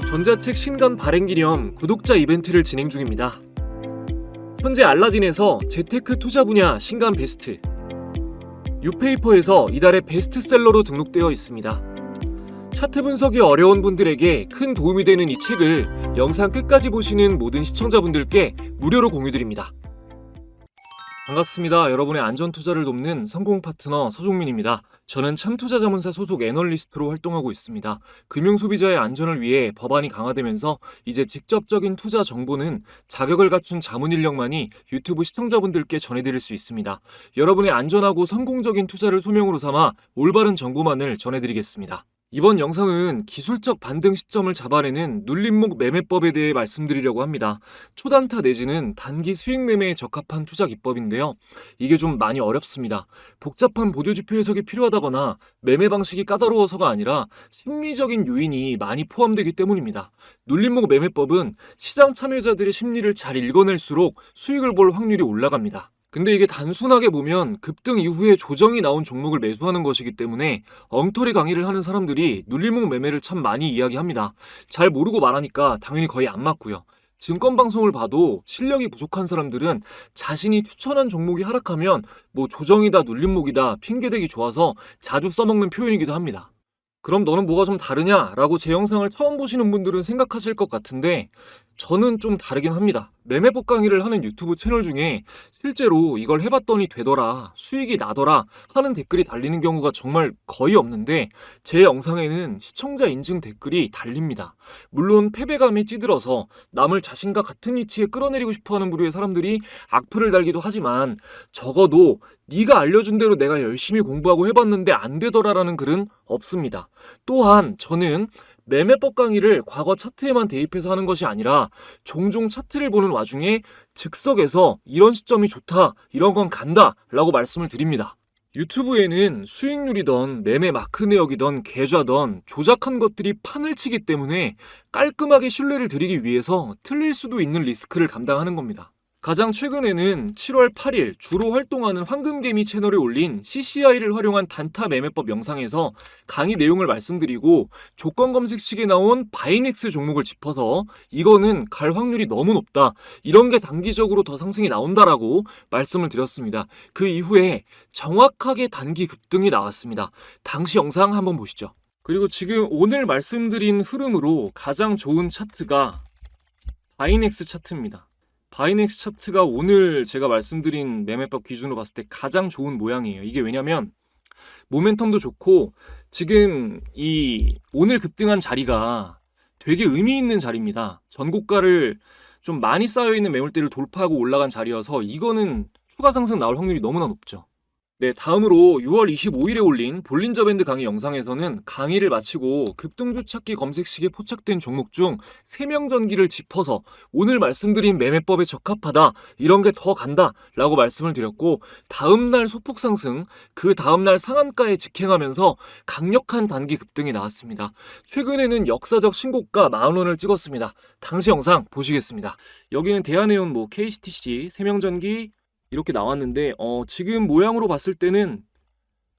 전자책 신간 발행 기념 구독자 이벤트를 진행 중입니다. 현재 알라딘에서 재테크 투자 분야 신간 베스트, 뉴페이퍼에서 이달의 베스트셀러로 등록되어 있습니다. 차트 분석이 어려운 분들에게 큰 도움이 되는 이 책을 영상 끝까지 보시는 모든 시청자분들께 무료로 공유드립니다. 반갑습니다. 여러분의 안전 투자를 돕는 성공 파트너 서종민입니다. 저는 참투자자문사 소속 애널리스트로 활동하고 있습니다. 금융소비자의 안전을 위해 법안이 강화되면서 이제 직접적인 투자 정보는 자격을 갖춘 자문 인력만이 유튜브 시청자분들께 전해드릴 수 있습니다. 여러분의 안전하고 성공적인 투자를 소명으로 삼아 올바른 정보만을 전해드리겠습니다. 이번 영상은 기술적 반등 시점을 잡아내는 눌림목 매매법에 대해 말씀드리려고 합니다. 초단타 내지는 단기 수익 매매에 적합한 투자 기법인데요. 이게 좀 많이 어렵습니다. 복잡한 보조지표 해석이 필요하다거나 매매 방식이 까다로워서가 아니라 심리적인 요인이 많이 포함되기 때문입니다. 눌림목 매매법은 시장 참여자들의 심리를 잘 읽어낼수록 수익을 볼 확률이 올라갑니다. 근데 이게 단순하게 보면 급등 이후에 조정이 나온 종목을 매수하는 것이기 때문에 엉터리 강의를 하는 사람들이 눌림목 매매를 참 많이 이야기합니다. 잘 모르고 말하니까 당연히 거의 안 맞고요. 증권 방송을 봐도 실력이 부족한 사람들은 자신이 추천한 종목이 하락하면 뭐 조정이다 눌림목이다 핑계대기 좋아서 자주 써먹는 표현이기도 합니다. 그럼 너는 뭐가 좀 다르냐? 라고 제 영상을 처음 보시는 분들은 생각하실 것 같은데 저는 좀 다르긴 합니다. 매매법 강의를 하는 유튜브 채널 중에 실제로 이걸 해봤더니 되더라, 수익이 나더라 하는 댓글이 달리는 경우가 정말 거의 없는데 제 영상에는 시청자 인증 댓글이 달립니다. 물론 패배감에 찌들어서 남을 자신과 같은 위치에 끌어내리고 싶어하는 부류의 사람들이 악플을 달기도 하지만 적어도 네가 알려준 대로 내가 열심히 공부하고 해봤는데 안 되더라라는 글은 없습니다. 또한 저는 매매법 강의를 과거 차트에만 대입해서 하는 것이 아니라 종종 차트를 보는 와중에 즉석에서 이런 시점이 좋다, 이런 건 간다 라고 말씀을 드립니다. 유튜브에는 수익률이던 매매 마크 내역이던 계좌던 조작한 것들이 판을 치기 때문에 깔끔하게 신뢰를 드리기 위해서 틀릴 수도 있는 리스크를 감당하는 겁니다. 가장 최근에는 7월 8일 주로 활동하는 황금개미 채널에 올린 CCI를 활용한 단타 매매법 영상에서 강의 내용을 말씀드리고 조건 검색식에 나온 바이넥스 종목을 짚어서 이거는 갈 확률이 너무 높다, 이런 게 단기적으로 더 상승이 나온다라고 말씀을 드렸습니다. 그 이후에 정확하게 단기 급등이 나왔습니다. 당시 영상 한번 보시죠. 그리고 지금 오늘 말씀드린 흐름으로 가장 좋은 차트가 바이넥스 차트입니다. 바이넥스 차트가 오늘 제가 말씀드린 매매법 기준으로 봤을 때 가장 좋은 모양이에요. 이게 왜냐면 모멘텀도 좋고 지금 이 오늘 급등한 자리가 되게 의미 있는 자리입니다. 전고가를 좀 많이 쌓여있는 매물대를 돌파하고 올라간 자리여서 이거는 추가 상승 나올 확률이 너무나 높죠. 네, 다음으로 6월 25일에 올린 볼린저 밴드 강의 영상에서는 강의를 마치고 급등주 찾기 검색식에 포착된 종목 중 3명 전기를 짚어서 오늘 말씀드린 매매법에 적합하다, 이런 게 더 간다 라고 말씀을 드렸고 다음날 소폭 상승, 그 다음날 상한가에 직행하면서 강력한 단기 급등이 나왔습니다. 최근에는 역사적 신고가 40,000원을 찍었습니다. 당시 영상 보시겠습니다. 여기는 대한해운 KCTC 3명 전기 이렇게 나왔는데 지금 모양으로 봤을 때는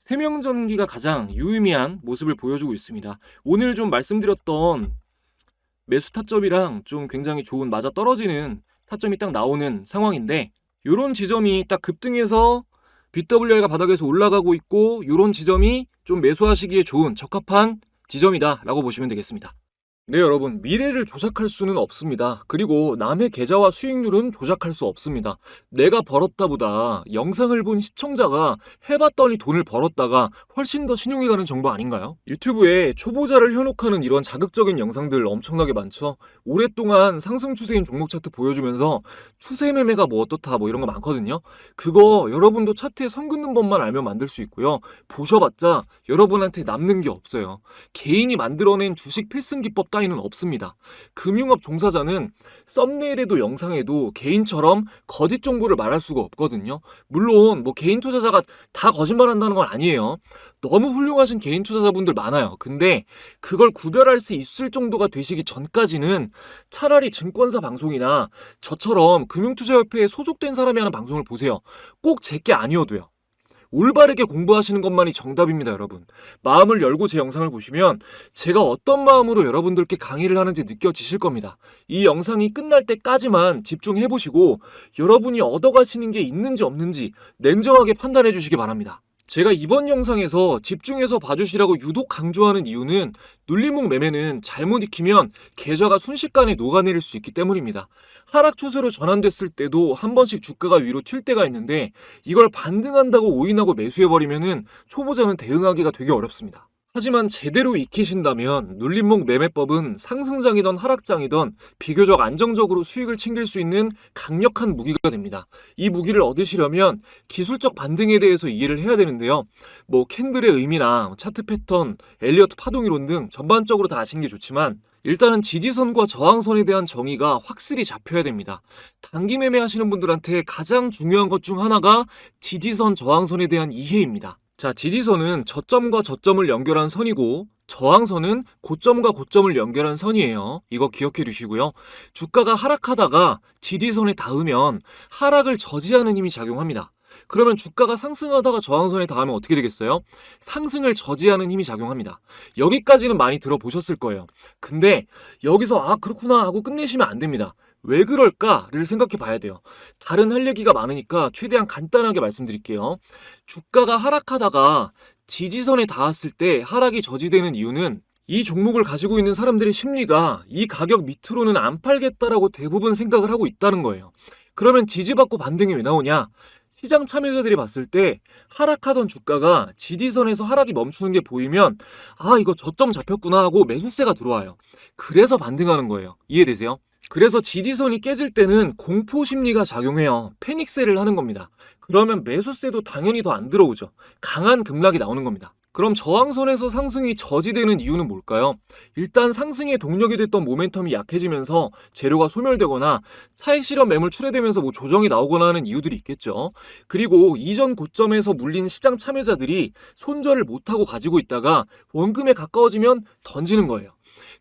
3명 전기가 가장 유의미한 모습을 보여주고 있습니다. 오늘 좀 말씀드렸던 매수 타점이랑 좀 굉장히 좋은 맞아 떨어지는 타점이 딱 나오는 상황인데 이런 지점이 딱 급등해서 BWI가 바닥에서 올라가고 있고 이런 지점이 좀 매수하시기에 좋은 적합한 지점이다 라고 보시면 되겠습니다. 네, 여러분, 미래를 조작할 수는 없습니다. 그리고 남의 계좌와 수익률은 조작할 수 없습니다. 내가 벌었다 보다 영상을 본 시청자가 해봤더니 돈을 벌었다가 훨씬 더 신용이 가는 정보 아닌가요? 유튜브에 초보자를 현혹하는 이런 자극적인 영상들 엄청나게 많죠. 오랫동안 상승 추세인 종목 차트 보여주면서 추세 매매가 뭐 어떻다 뭐 이런 거 많거든요. 그거 여러분도 차트에 선 긋는 법만 알면 만들 수 있고요. 보셔봤자 여러분한테 남는 게 없어요. 개인이 만들어낸 주식 필승 기법 따위는 없습니다. 금융업 종사자는 썸네일에도 영상에도 개인처럼 거짓 정보를 말할 수가 없거든요. 물론 개인 투자자가 다 거짓말한다는 건 아니에요. 너무 훌륭하신 개인 투자자분들 많아요. 근데 그걸 구별할 수 있을 정도가 되시기 전까지는 차라리 증권사 방송이나 저처럼 금융투자협회에 소속된 사람이 하는 방송을 보세요. 꼭 제 게 아니어도요. 올바르게 공부하시는 것만이 정답입니다, 여러분. 마음을 열고 제 영상을 보시면 제가 어떤 마음으로 여러분들께 강의를 하는지 느껴지실 겁니다. 이 영상이 끝날 때까지만 집중해 보시고 여러분이 얻어가시는 게 있는지 없는지 냉정하게 판단해 주시기 바랍니다. 제가 이번 영상에서 집중해서 봐주시라고 유독 강조하는 이유는 눌림목 매매는 잘못 익히면 계좌가 순식간에 녹아내릴 수 있기 때문입니다. 하락 추세로 전환됐을 때도 한 번씩 주가가 위로 튈 때가 있는데 이걸 반등한다고 오인하고 매수해버리면은 초보자는 대응하기가 되게 어렵습니다. 하지만 제대로 익히신다면 눌림목 매매법은 상승장이던 하락장이던 비교적 안정적으로 수익을 챙길 수 있는 강력한 무기가 됩니다. 이 무기를 얻으시려면 기술적 반등에 대해서 이해를 해야 되는데요. 캔들의 의미나 차트 패턴, 엘리어트 파동이론 등 전반적으로 다 아시는 게 좋지만 일단은 지지선과 저항선에 대한 정의가 확실히 잡혀야 됩니다. 단기 매매 하시는 분들한테 가장 중요한 것 중 하나가 지지선, 저항선에 대한 이해입니다. 자, 지지선은 저점과 저점을 연결한 선이고 저항선은 고점과 고점을 연결한 선이에요. 이거 기억해 두시고요. 주가가 하락하다가 지지선에 닿으면 하락을 저지하는 힘이 작용합니다. 그러면 주가가 상승하다가 저항선에 닿으면 어떻게 되겠어요? 상승을 저지하는 힘이 작용합니다. 여기까지는 많이 들어보셨을 거예요. 근데 여기서 그렇구나 하고 끝내시면 안 됩니다. 왜 그럴까를 생각해 봐야 돼요. 다른 할 얘기가 많으니까 최대한 간단하게 말씀드릴게요. 주가가 하락하다가 지지선에 닿았을 때 하락이 저지되는 이유는 이 종목을 가지고 있는 사람들의 심리가 이 가격 밑으로는 안 팔겠다라고 대부분 생각을 하고 있다는 거예요. 그러면 지지받고 반등이 왜 나오냐? 시장 참여자들이 봤을 때 하락하던 주가가 지지선에서 하락이 멈추는 게 보이면 이거 저점 잡혔구나 하고 매수세가 들어와요. 그래서 반등하는 거예요. 이해되세요? 그래서 지지선이 깨질 때는 공포 심리가 작용해요. 패닉세를 하는 겁니다. 그러면 매수세도 당연히 더 안 들어오죠. 강한 급락이 나오는 겁니다. 그럼 저항선에서 상승이 저지되는 이유는 뭘까요? 일단 상승의 동력이 됐던 모멘텀이 약해지면서 재료가 소멸되거나 차익 실현 매물 출회되면서 조정이 나오거나 하는 이유들이 있겠죠. 그리고 이전 고점에서 물린 시장 참여자들이 손절을 못하고 가지고 있다가 원금에 가까워지면 던지는 거예요.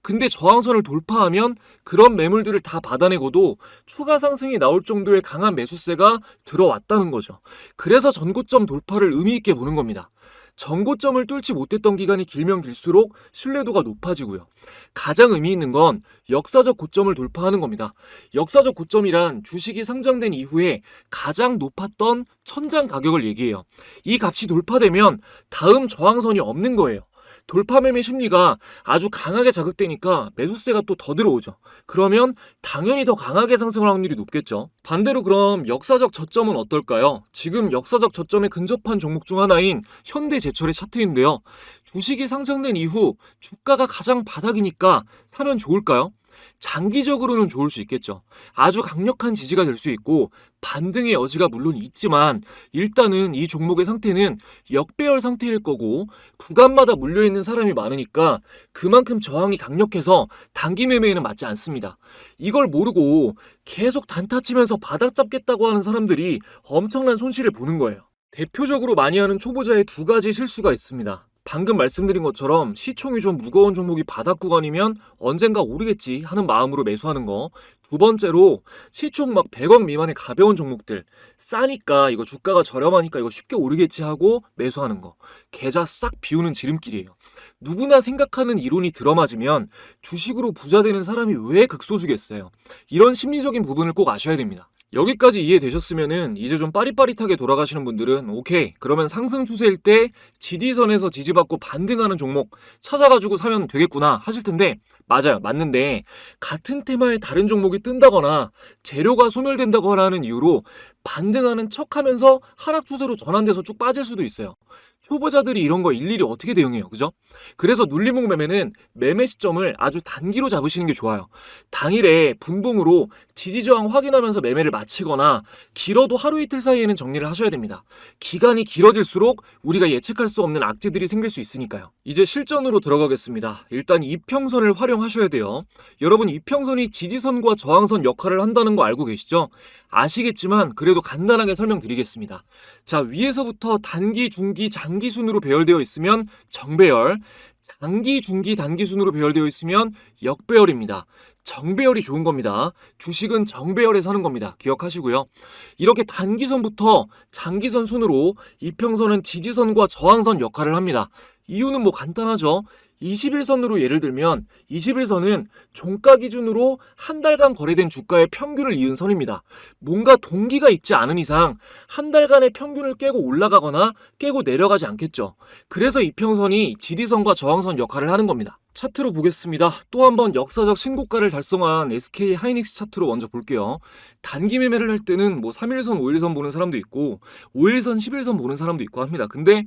근데 저항선을 돌파하면 그런 매물들을 다 받아내고도 추가 상승이 나올 정도의 강한 매수세가 들어왔다는 거죠. 그래서 전고점 돌파를 의미 있게 보는 겁니다. 전고점을 뚫지 못했던 기간이 길면 길수록 신뢰도가 높아지고요. 가장 의미 있는 건 역사적 고점을 돌파하는 겁니다. 역사적 고점이란 주식이 상장된 이후에 가장 높았던 천장 가격을 얘기해요. 이 값이 돌파되면 다음 저항선이 없는 거예요. 돌파 매매 심리가 아주 강하게 자극되니까 매수세가 또 더 들어오죠. 그러면 당연히 더 강하게 상승할 확률이 높겠죠. 반대로 그럼 역사적 저점은 어떨까요? 지금 역사적 저점에 근접한 종목 중 하나인 현대제철의 차트인데요. 주식이 상장된 이후 주가가 가장 바닥이니까 사면 좋을까요? 장기적으로는 좋을 수 있겠죠. 아주 강력한 지지가 될 수 있고 반등의 여지가 물론 있지만 일단은 이 종목의 상태는 역배열 상태일 거고 구간마다 물려있는 사람이 많으니까 그만큼 저항이 강력해서 단기 매매에는 맞지 않습니다. 이걸 모르고 계속 단타 치면서 바닥 잡겠다고 하는 사람들이 엄청난 손실을 보는 거예요. 대표적으로 많이 하는 초보자의 두 가지 실수가 있습니다. 방금 말씀드린 것처럼 시총이 좀 무거운 종목이 바닥 구간이면 언젠가 오르겠지 하는 마음으로 매수하는 거. 두 번째로 시총 100억 미만의 가벼운 종목들 싸니까 이거 주가가 저렴하니까 이거 쉽게 오르겠지 하고 매수하는 거. 계좌 싹 비우는 지름길이에요. 누구나 생각하는 이론이 들어맞으면 주식으로 부자 되는 사람이 왜 극소수겠어요. 이런 심리적인 부분을 꼭 아셔야 됩니다. 여기까지 이해되셨으면은 이제 좀 빠릿빠릿하게 돌아가시는 분들은 오케이, 그러면 상승 추세일 때 지지선에서 지지받고 반등하는 종목 찾아가지고 사면 되겠구나 하실 텐데 맞아요, 맞는데 같은 테마의 다른 종목이 뜬다거나 재료가 소멸된다거나 하는 이유로 반등하는 척하면서 하락 추세로 전환돼서 쭉 빠질 수도 있어요. 초보자들이 이런 거 일일이 어떻게 대응해요, 그죠? 그래서 눌림목 매매는 매매 시점을 아주 단기로 잡으시는 게 좋아요. 당일에 분봉으로 지지저항 확인하면서 매매를 마치거나 길어도 하루 이틀 사이에는 정리를 하셔야 됩니다. 기간이 길어질수록 우리가 예측할 수 없는 악재들이 생길 수 있으니까요. 이제 실전으로 들어가겠습니다. 일단 이평선을 활용하셔야 돼요. 여러분, 이평선이 지지선과 저항선 역할을 한다는 거 알고 계시죠? 아시겠지만 그래도 간단하게 설명드리겠습니다. 자, 위에서부터 단기, 중기, 장기 순으로 배열되어 있으면 정배열, 장기, 중기, 단기 순으로 배열되어 있으면 역배열입니다. 정배열이 좋은 겁니다. 주식은 정배열에 사는 겁니다. 기억하시고요. 이렇게 단기선부터 장기선 순으로 이평선은 지지선과 저항선 역할을 합니다. 이유는 뭐 간단하죠. 21선으로 예를 들면 21선은 종가 기준으로 한 달간 거래된 주가의 평균을 이은 선입니다. 뭔가 동기가 있지 않은 이상 한 달간의 평균을 깨고 올라가거나 깨고 내려가지 않겠죠. 그래서 이평선이 지지선과 저항선 역할을 하는 겁니다. 차트로 보겠습니다. 또 한 번 역사적 신고가를 달성한 SK 하이닉스 차트로 먼저 볼게요. 단기 매매를 할 때는 뭐 3일선, 5일선 보는 사람도 있고 5일선, 10일선 보는 사람도 있고 합니다. 근데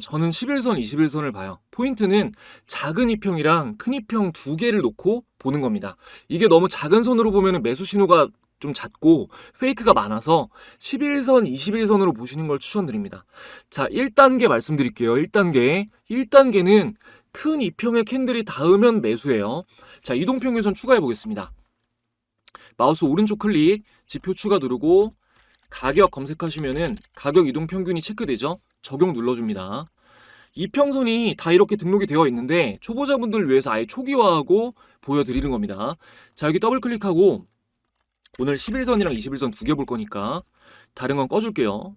저는 11선, 21선을 봐요. 포인트는 작은 이평이랑 큰 이평 두 개를 놓고 보는 겁니다. 이게 너무 작은 선으로 보면 매수 신호가 좀 잦고 페이크가 많아서 11선, 21선으로 보시는 걸 추천드립니다. 자, 1단계 말씀드릴게요. 1단계는 큰 이평의 캔들이 닿으면 매수예요. 자, 이동평균선 추가해 보겠습니다. 마우스 오른쪽 클릭, 지표 추가 누르고 가격 검색하시면은 가격 이동평균이 체크되죠? 적용 눌러줍니다. 이평선이 다 이렇게 등록이 되어 있는데 초보자분들을 위해서 아예 초기화하고 보여드리는 겁니다. 자, 여기 더블 클릭하고 오늘 11선이랑 21선 두 개 볼 거니까 다른 건 꺼줄게요.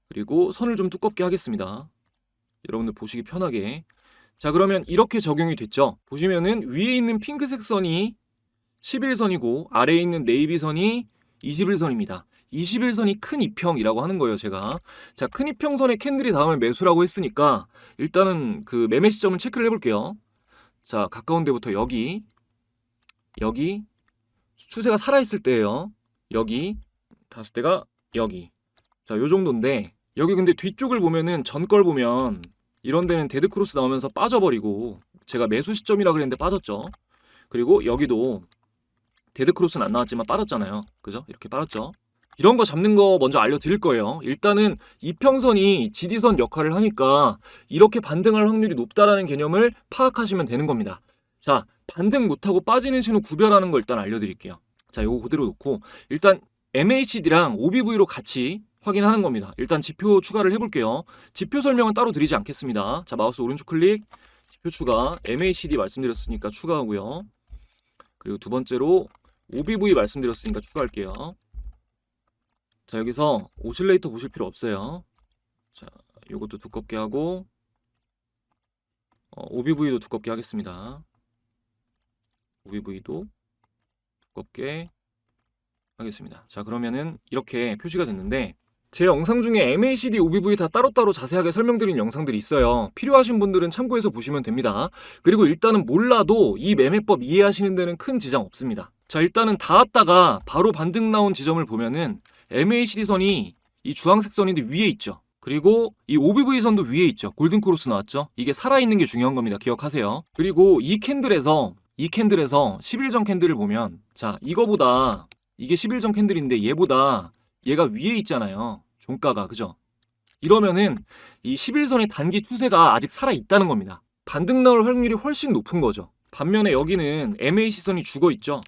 그리고 선을 좀 두껍게 하겠습니다. 여러분들 보시기 편하게. 자, 그러면 이렇게 적용이 됐죠. 보시면은 위에 있는 핑크색 선이 11선이고 아래에 있는 네이비 선이 21선입니다. 21선이 큰 이평이라고 하는 거예요, 제가. 자, 큰 이평선에 캔들이 닿으면 매수라고 했으니까 일단은 그 매매 시점을 체크를 해볼게요. 자, 가까운 데부터 여기 추세가 살아있을 때예요. 여기 닿았을 때가 여기. 자, 요 정도인데 여기 근데 뒤쪽을 보면은 전 걸 보면 이런 데는 데드크로스 나오면서 빠져버리고 제가 매수 시점이라 그랬는데 빠졌죠. 그리고 여기도 데드크로스는 안 나왔지만 빠졌잖아요. 그죠? 이렇게 빠졌죠. 이런 거 잡는 거 먼저 알려드릴 거예요. 일단은 이평선이 지지선 역할을 하니까 이렇게 반등할 확률이 높다라는 개념을 파악하시면 되는 겁니다. 자, 반등 못하고 빠지는 신호 구별하는 거 일단 알려드릴게요. 자, 이거 그대로 놓고 일단 MACD랑 OBV로 같이 확인하는 겁니다. 일단 지표 추가를 해볼게요. 지표 설명은 따로 드리지 않겠습니다. 자, 마우스 오른쪽 클릭, 지표 추가, MACD 말씀드렸으니까 추가하고요. 그리고 두 번째로 OBV 말씀드렸으니까 추가할게요. 자, 여기서 오실레이터 보실 필요 없어요. 자, 요것도 두껍게 하고 OBV도 두껍게 하겠습니다. OBV도 두껍게 하겠습니다. 자, 그러면은 이렇게 표시가 됐는데 제 영상 중에 MACD, OBV 다 따로따로 자세하게 설명드린 영상들이 있어요. 필요하신 분들은 참고해서 보시면 됩니다. 그리고 일단은 몰라도 이 매매법 이해하시는 데는 큰 지장 없습니다. 자, 일단은 닿았다가 바로 반등 나온 지점을 보면은 MACD 선이 이 주황색 선인데 위에 있죠. 그리고 이 OBV 선도 위에 있죠. 골든크로스 나왔죠. 이게 살아있는 게 중요한 겁니다. 기억하세요. 그리고 이 캔들에서 10일 전 캔들을 보면 자, 이거보다 이게 10일 전 캔들인데 얘가 위에 있잖아요. 종가가. 그죠? 이러면은 이 11선의 단기 추세가 아직 살아있다는 겁니다. 반등 나올 확률이 훨씬 높은 거죠. 반면에 여기는 MAC선이 죽어있죠.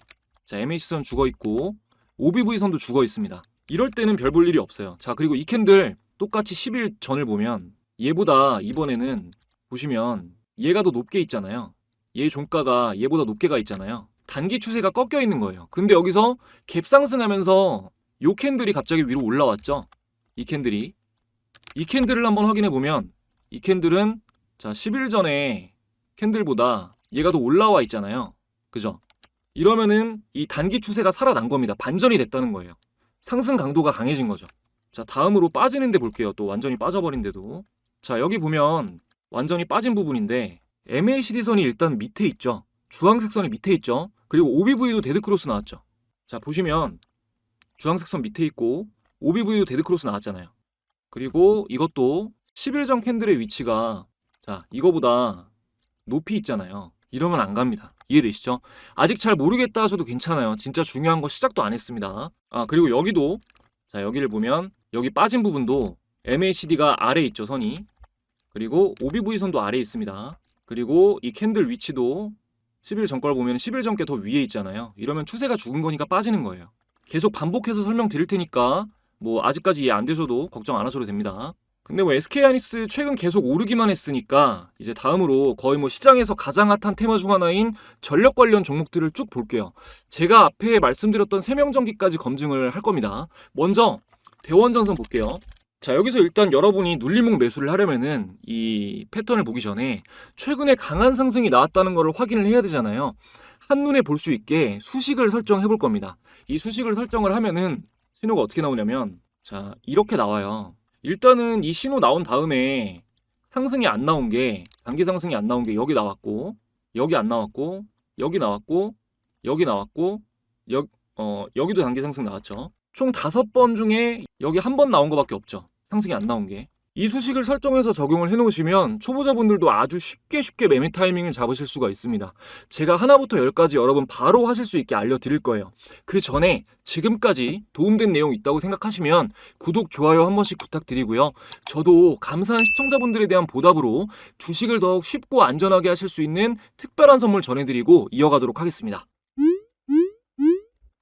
자, MAC선 죽어있고 OBV선도 죽어있습니다. 이럴 때는 별 볼 일이 없어요. 자, 그리고 이 캔들 똑같이 10일 전을 보면 얘보다 이번에는 보시면 얘가 더 높게 있잖아요. 얘 종가가 얘보다 높게 가 있잖아요. 단기 추세가 꺾여 있는 거예요. 근데 여기서 갭 상승하면서 요 캔들이 갑자기 위로 올라왔죠. 이 캔들을 한번 확인해 보면 이 캔들은 자, 10일 전에 캔들보다 얘가 더 올라와 있잖아요. 그죠? 이러면은 이 단기 추세가 살아난 겁니다. 반전이 됐다는 거예요. 상승 강도가 강해진 거죠. 자, 다음으로 빠지는데 볼게요. 또 완전히 빠져버린데도. 자, 여기 보면 완전히 빠진 부분인데 MACD 선이 일단 밑에 있죠. 주황색 선이 밑에 있죠. 그리고 OBV도 데드크로스 나왔죠. 자, 보시면 주황색 선 밑에 있고 OBV도 데드크로스 나왔잖아요. 그리고 이것도 10일 전 캔들의 위치가 자, 이거보다 높이 있잖아요. 이러면 안 갑니다. 이해되시죠? 아직 잘 모르겠다 하셔도 괜찮아요. 진짜 중요한 거 시작도 안 했습니다. 아, 그리고 여기도 자, 여기를 보면 여기 빠진 부분도 MACD가 아래에 있죠, 선이. 그리고 OBV 선도 아래에 있습니다. 그리고 이 캔들 위치도 10일 전 걸 보면 10일 전 게 더 위에 있잖아요. 이러면 추세가 죽은 거니까 빠지는 거예요. 계속 반복해서 설명드릴 테니까 뭐 아직까지 이해 안 되셔도 걱정 안 하셔도 됩니다. 근데 뭐 SK하이닉스 최근 계속 오르기만 했으니까 이제 다음으로 거의 뭐 시장에서 가장 핫한 테마 중 하나인 전력 관련 종목들을 쭉 볼게요. 제가 앞에 말씀드렸던 세명전기까지 검증을 할 겁니다. 먼저 대원전선 볼게요. 자, 여기서 일단 여러분이 눌림목 매수를 하려면은 이 패턴을 보기 전에 최근에 강한 상승이 나왔다는 것을 확인을 해야 되잖아요. 한눈에 볼 수 있게 수식을 설정해 볼 겁니다. 이 수식을 설정을 하면은 신호가 어떻게 나오냐면, 자, 이렇게 나와요. 일단은 이 신호 나온 다음에 상승이 안 나온 게, 단기 상승이 안 나온 게 여기 나왔고, 여기 안 나왔고, 여기 나왔고, 여기 나왔고, 여기도 단기 상승 나왔죠. 총 5번 중에 여기 한 번 나온 거밖에 없죠. 상승이 안 나온 게. 이 수식을 설정해서 적용을 해놓으시면 초보자분들도 아주 쉽게 매매 타이밍을 잡으실 수가 있습니다. 제가 하나부터 10까지 여러분 바로 하실 수 있게 알려드릴 거예요. 그 전에 지금까지 도움된 내용 있다고 생각하시면 구독, 좋아요 한 번씩 부탁드리고요. 저도 감사한 시청자분들에 대한 보답으로 주식을 더욱 쉽고 안전하게 하실 수 있는 특별한 선물 전해드리고 이어가도록 하겠습니다.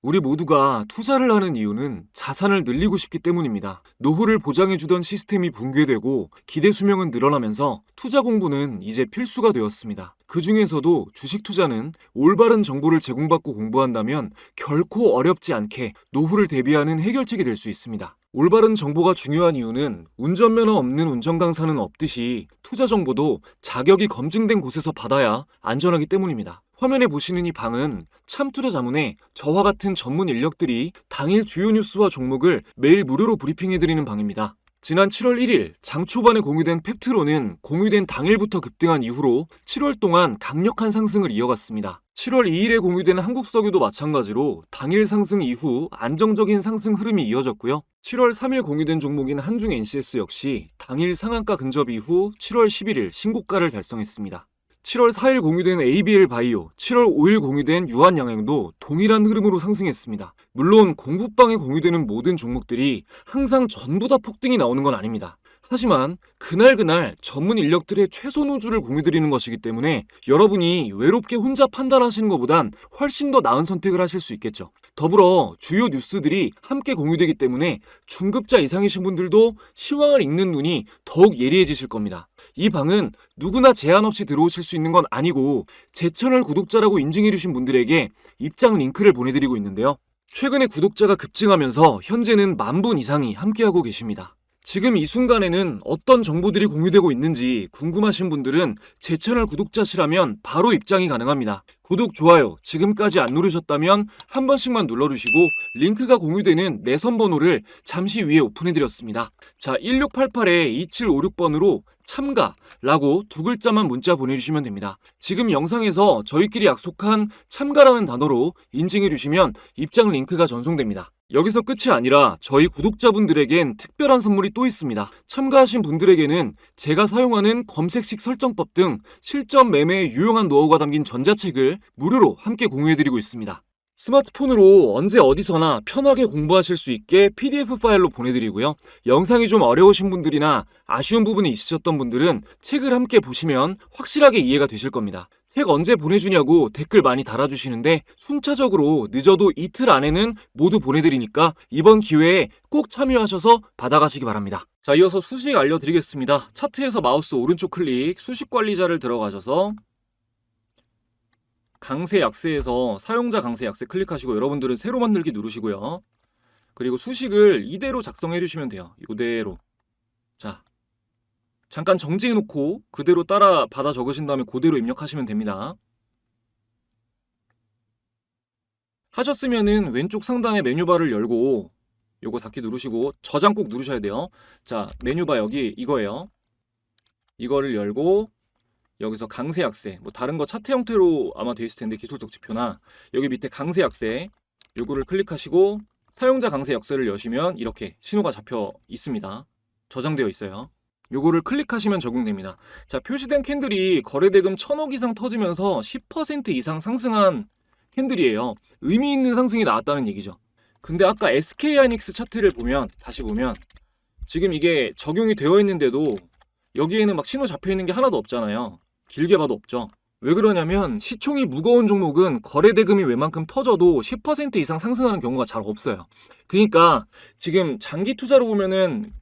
우리 모두가 투자를 하는 이유는 자산을 늘리고 싶기 때문입니다. 노후를 보장해주던 시스템이 붕괴되고 기대 수명은 늘어나면서 투자 공부는 이제 필수가 되었습니다. 그 중에서도 주식 투자는 올바른 정보를 제공받고 공부한다면 결코 어렵지 않게 노후를 대비하는 해결책이 될 수 있습니다. 올바른 정보가 중요한 이유는 운전면허 없는 운전 강사는 없듯이 투자 정보도 자격이 검증된 곳에서 받아야 안전하기 때문입니다. 화면에 보시는 이 방은 참투자자문에 저와 같은 전문 인력들이 당일 주요 뉴스와 종목을 매일 무료로 브리핑해드리는 방입니다. 지난 7월 1일 장 초반에 공유된 펩트로는 공유된 당일부터 급등한 이후로 7월 동안 강력한 상승을 이어갔습니다. 7월 2일에 공유된 한국석유도 마찬가지로 당일 상승 이후 안정적인 상승 흐름이 이어졌고요. 7월 3일 공유된 종목인 한중 NCS 역시 당일 상한가 근접 이후 7월 11일 신고가를 달성했습니다. 7월 4일 공유된 ABL 바이오, 7월 5일 공유된 유한양행도 동일한 흐름으로 상승했습니다. 물론 공부방에 공유되는 모든 종목들이 항상 전부 다 폭등이 나오는 건 아닙니다. 하지만 그날 전문 인력들의 최소 노주를 공유드리는 것이기 때문에 여러분이 외롭게 혼자 판단하시는 것보단 훨씬 더 나은 선택을 하실 수 있겠죠. 더불어 주요 뉴스들이 함께 공유되기 때문에 중급자 이상이신 분들도 시황을 읽는 눈이 더욱 예리해지실 겁니다. 이 방은 누구나 제한 없이 들어오실 수 있는 건 아니고 제 채널 구독자라고 인증해주신 분들에게 입장 링크를 보내드리고 있는데요. 최근에 구독자가 급증하면서 현재는 10,000분 이상이 함께하고 계십니다. 지금 이 순간에는 어떤 정보들이 공유되고 있는지 궁금하신 분들은 제 채널 구독자시라면 바로 입장이 가능합니다. 구독, 좋아요 지금까지 안 누르셨다면 한 번씩만 눌러주시고 링크가 공유되는 내선 번호를 잠시 위에 오픈해드렸습니다. 자, 1688-2756번으로 참가라고 2글자만 문자 보내주시면 됩니다. 지금 영상에서 저희끼리 약속한 참가라는 단어로 인증해주시면 입장 링크가 전송됩니다. 여기서 끝이 아니라 저희 구독자분들에겐 특별한 선물이 또 있습니다. 참가하신 분들에게는 제가 사용하는 검색식 설정법 등 실전 매매의 유용한 노하우가 담긴 전자책을 무료로 함께 공유해드리고 있습니다. 스마트폰으로 언제 어디서나 편하게 공부하실 수 있게 PDF 파일로 보내드리고요. 영상이 좀 어려우신 분들이나 아쉬운 부분이 있으셨던 분들은 책을 함께 보시면 확실하게 이해가 되실 겁니다. 책 언제 보내주냐고 댓글 많이 달아주시는데 순차적으로 늦어도 이틀 안에는 모두 보내드리니까 이번 기회에 꼭 참여하셔서 받아가시기 바랍니다. 자, 이어서 수식 알려드리겠습니다. 차트에서 마우스 오른쪽 클릭 수식 관리자를 들어가셔서 강세 약세에서 사용자 강세 약세 클릭하시고 여러분들은 새로 만들기 누르시고요. 그리고 수식을 이대로 작성해 주시면 돼요. 이대로. 자, 잠깐 정지해놓고 그대로 따라 받아 적으신 다음에 그대로 입력하시면 됩니다. 하셨으면은 왼쪽 상단에 메뉴바를 열고 요거 닫기 누르시고 저장 꼭 누르셔야 돼요. 자, 메뉴바 여기 이거예요. 이거를 열고 여기서 강세 약세, 뭐 다른 거 차트 형태로 아마 되어 있을 텐데 기술적 지표나 여기 밑에 강세 약세 요거를 클릭하시고 사용자 강세 약세를 여시면 이렇게 신호가 잡혀 있습니다. 저장되어 있어요. 요거를 클릭하시면 적용됩니다. 자, 표시된 캔들이 거래대금 1,000억 이상 터지면서 10% 이상 상승한 캔들이에요. 의미 있는 상승이 나왔다는 얘기죠. 근데 아까 SK하이닉스 차트를 보면 다시 보면 지금 이게 적용이 되어 있는데도 여기에는 막 신호 잡혀 있는 게 하나도 없잖아요. 길게 봐도 없죠. 왜 그러냐면 시총이 무거운 종목은 거래대금이 웬만큼 터져도 10% 이상 상승하는 경우가 잘 없어요. 그러니까 지금 장기 투자로 보면은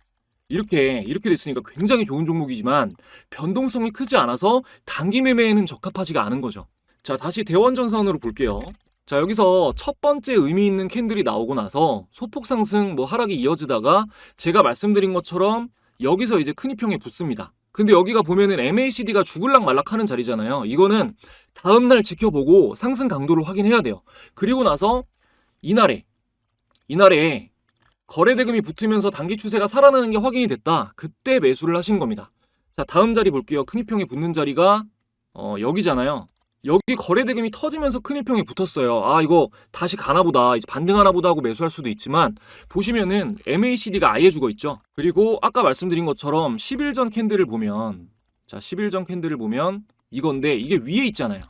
이렇게 됐으니까 굉장히 좋은 종목이지만 변동성이 크지 않아서 단기 매매에는 적합하지가 않은 거죠. 자, 다시 대원전선으로 볼게요. 자, 여기서 첫 번째 의미 있는 캔들이 나오고 나서 소폭 상승 하락이 이어지다가 제가 말씀드린 것처럼 여기서 이제 큰 이평에 붙습니다. 근데 여기가 보면은 MACD가 죽을락 말락하는 자리잖아요. 이거는 다음날 지켜보고 상승 강도를 확인해야 돼요. 그리고 나서 이날에 거래대금이 붙으면서 단기 추세가 살아나는 게 확인이 됐다. 그때 매수를 하신 겁니다. 자, 다음 자리 볼게요. 큰 이평에 붙는 자리가 여기잖아요. 여기 거래대금이 터지면서 큰 이평에 붙었어요. 아, 이거 다시 가나보다, 이제 반등하나보다 하고 매수할 수도 있지만 보시면은 MACD가 아예 죽어 있죠. 그리고 아까 말씀드린 것처럼 10일 전 캔들을 보면, 자, 10일 전 캔들을 보면 이건데 이게 위에 있잖아요.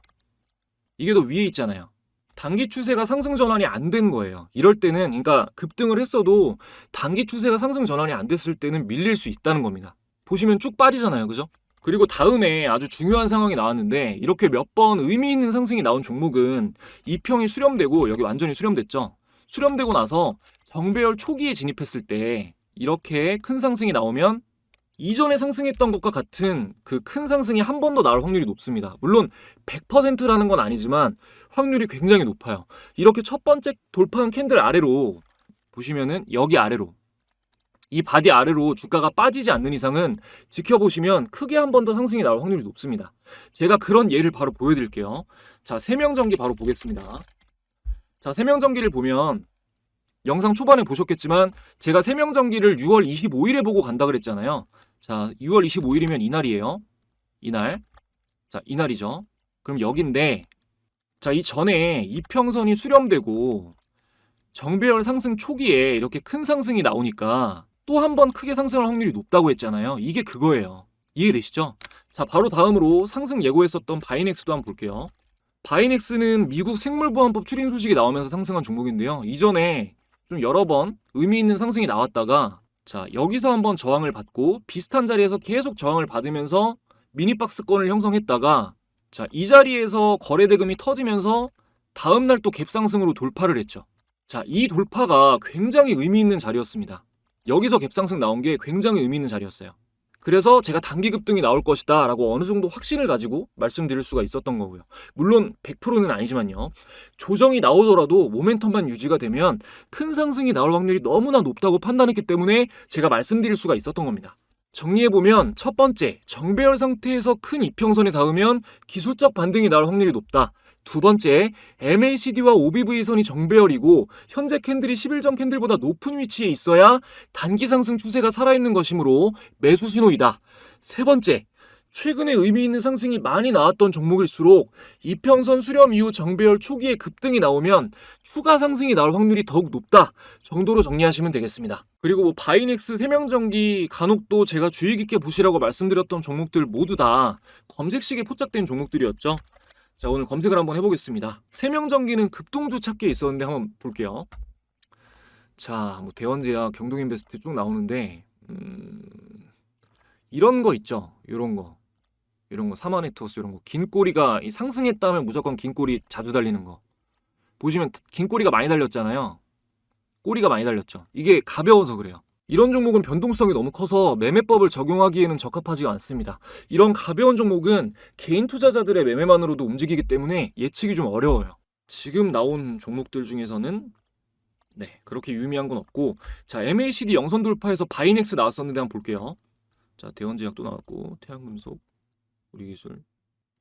이게 더 위에 있잖아요. 단기 추세가 상승 전환이 안 된 거예요. 이럴 때는, 그러니까 급등을 했어도 단기 추세가 상승 전환이 안 됐을 때는 밀릴 수 있다는 겁니다. 보시면 쭉 빠지잖아요. 그죠? 그리고 다음에 아주 중요한 상황이 나왔는데 이렇게 몇 번 의미 있는 상승이 나온 종목은 이평이 수렴되고, 여기 완전히 수렴됐죠. 수렴되고 나서 정배열 초기에 진입했을 때 이렇게 큰 상승이 나오면 이전에 상승했던 것과 같은 그 큰 상승이 한 번 더 나올 확률이 높습니다. 물론 100%라는 건 아니지만 확률이 굉장히 높아요. 이렇게 첫 번째 돌파한 캔들 아래로 보시면은, 여기 아래로, 이 바디 아래로 주가가 빠지지 않는 이상은 지켜보시면 크게 한 번 더 상승이 나올 확률이 높습니다. 제가 그런 예를 바로 보여드릴게요. 자, 세명전기 바로 보겠습니다. 자, 세명전기를 보면 영상 초반에 보셨겠지만 제가 세명전기를 6월 25일에 보고 간다 그랬잖아요. 자, 6월 25일이면 이날이에요. 이날. 자, 이날이죠. 그럼 여긴데, 자, 이 전에 이평선이 수렴되고 정배열 상승 초기에 이렇게 큰 상승이 나오니까 또 한 번 크게 상승할 확률이 높다고 했잖아요. 이게 그거예요. 이해되시죠? 자, 바로 다음으로 상승 예고했었던 바이넥스도 한번 볼게요. 바이넥스는 미국 생물보안법 추린 소식이 나오면서 상승한 종목인데요. 이전에 좀 여러 번 의미 있는 상승이 나왔다가, 자, 여기서 한번 저항을 받고 비슷한 자리에서 계속 저항을 받으면서 미니박스권을 형성했다가, 자, 이 자리에서 거래대금이 터지면서 다음날 또 갭상승으로 돌파를 했죠. 자, 이 돌파가 굉장히 의미 있는 자리였습니다. 여기서 갭상승 나온 게 굉장히 의미 있는 자리였어요. 그래서 제가 단기 급등이 나올 것이다 라고 어느 정도 확신을 가지고 말씀드릴 수가 있었던 거고요. 물론 100%는 아니지만요. 조정이 나오더라도 모멘텀만 유지가 되면 큰 상승이 나올 확률이 너무나 높다고 판단했기 때문에 제가 말씀드릴 수가 있었던 겁니다. 정리해보면, 첫 번째, 정배열 상태에서 큰 이평선에 닿으면 기술적 반등이 나올 확률이 높다. 두 번째, MACD와 OBV선이 정배열이고 현재 캔들이 10일 전 캔들보다 높은 위치에 있어야 단기 상승 추세가 살아있는 것이므로 매수 신호이다. 세 번째, 최근에 의미 있는 상승이 많이 나왔던 종목일수록 이평선 수렴 이후 정배열 초기에 급등이 나오면 추가 상승이 나올 확률이 더욱 높다 정도로 정리하시면 되겠습니다. 그리고 바이넥스, 세명전기, 간혹도 제가 주의 깊게 보시라고 말씀드렸던 종목들 모두 다 검색식에 포착된 종목들이었죠. 자, 오늘 검색을 한번 해보겠습니다. 세명전기는 급등주 찾기에 있었는데 한번 볼게요. 자, 대원제약, 경동인베스트 쭉 나오는데 이런 거 있죠. 이런 거 사마네트워스, 이런 거 긴 꼬리가 상승했다면 무조건 긴 꼬리 자주 달리는 거 보시면 긴 꼬리가 많이 달렸잖아요. 꼬리가 많이 달렸죠. 이게 가벼워서 그래요. 이런 종목은 변동성이 너무 커서 매매법을 적용하기에는 적합하지가 않습니다. 이런 가벼운 종목은 개인 투자자들의 매매만으로도 움직이기 때문에 예측이 좀 어려워요. 지금 나온 종목들 중에서는 그렇게 유의미한 건 없고, 자, MACD 영선 돌파해서 바이넥스 나왔었는데 한번 볼게요. 자, 대원제약도 나왔고, 태양금속,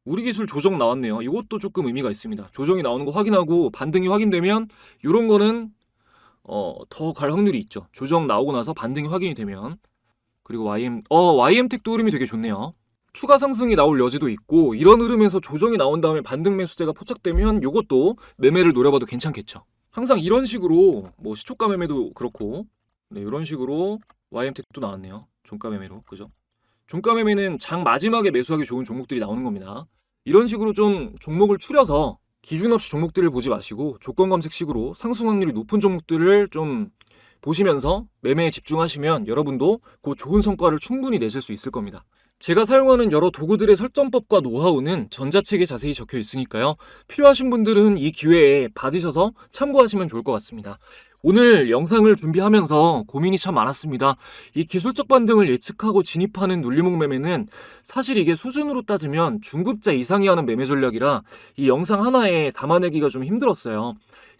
우리기술 조정 나왔네요. 이것도 조금 의미가 있습니다. 조정이 나오는 거 확인하고 반등이 확인되면 이런 거는 더 갈 확률이 있죠. 조정 나오고 나서 반등이 확인이 되면. 그리고 YM텍도 흐름이 되게 좋네요. 추가 상승이 나올 여지도 있고, 이런 흐름에서 조정이 나온 다음에 반등 매수세가 포착되면 이것도 매매를 노려봐도 괜찮겠죠. 항상 이런 식으로 시초가 매매도 그렇고, 이런 식으로 YM텍도 나왔네요. 종가 매매로, 그죠? 종가 매매는 장 마지막에 매수하기 좋은 종목들이 나오는 겁니다. 이런 식으로 좀 종목을 추려서 기준 없이 종목들을 보지 마시고 조건 검색식으로 상승 확률이 높은 종목들을 좀 보시면서 매매에 집중하시면 여러분도 그 좋은 성과를 충분히 내실 수 있을 겁니다. 제가 사용하는 여러 도구들의 설정법과 노하우는 전자책에 자세히 적혀 있으니까요. 필요하신 분들은 이 기회에 받으셔서 참고하시면 좋을 것 같습니다. 오늘 영상을 준비하면서 고민이 참 많았습니다. 이 기술적 반등을 예측하고 진입하는 눌리목 매매는 사실 이게 수준으로 따지면 중급자 이상이 하는 매매 전략이라 이 영상 하나에 담아내기가 좀 힘들었어요.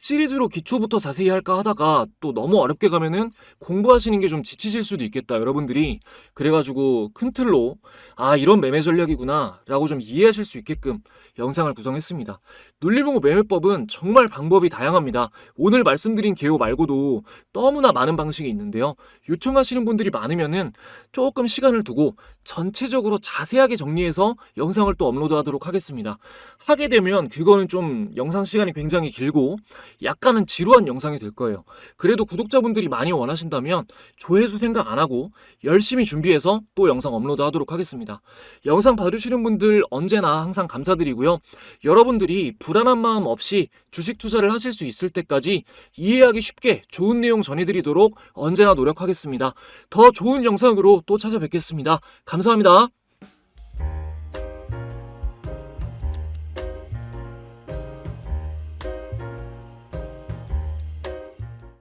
시리즈로 기초부터 자세히 할까 하다가 또 너무 어렵게 가면은 공부하시는 게 좀 지치실 수도 있겠다, 여러분들이. 그래가지고 큰 틀로 이런 매매 전략이구나 라고 좀 이해하실 수 있게끔 영상을 구성했습니다. 눌리목 매매법은 정말 방법이 다양합니다. 오늘 말씀드린 개요 말고도 너무나 많은 방식이 있는데요. 요청하시는 분들이 많으면은 조금 시간을 두고 전체적으로 자세하게 정리해서 영상을 또 업로드하도록 하겠습니다. 하게 되면 그거는 좀 영상 시간이 굉장히 길고 약간은 지루한 영상이 될 거예요. 그래도 구독자분들이 많이 원하신다면 조회수 생각 안 하고 열심히 준비해서 또 영상 업로드하도록 하겠습니다. 영상 봐주시는 분들 언제나 항상 감사드리고요. 여러분들이 불안한 마음 없이 주식 투자를 하실 수 있을 때까지 이해하기 쉽게 좋은 내용 전해드리도록 언제나 노력하겠습니다. 더 좋은 영상으로 또 찾아뵙겠습니다. 감사합니다.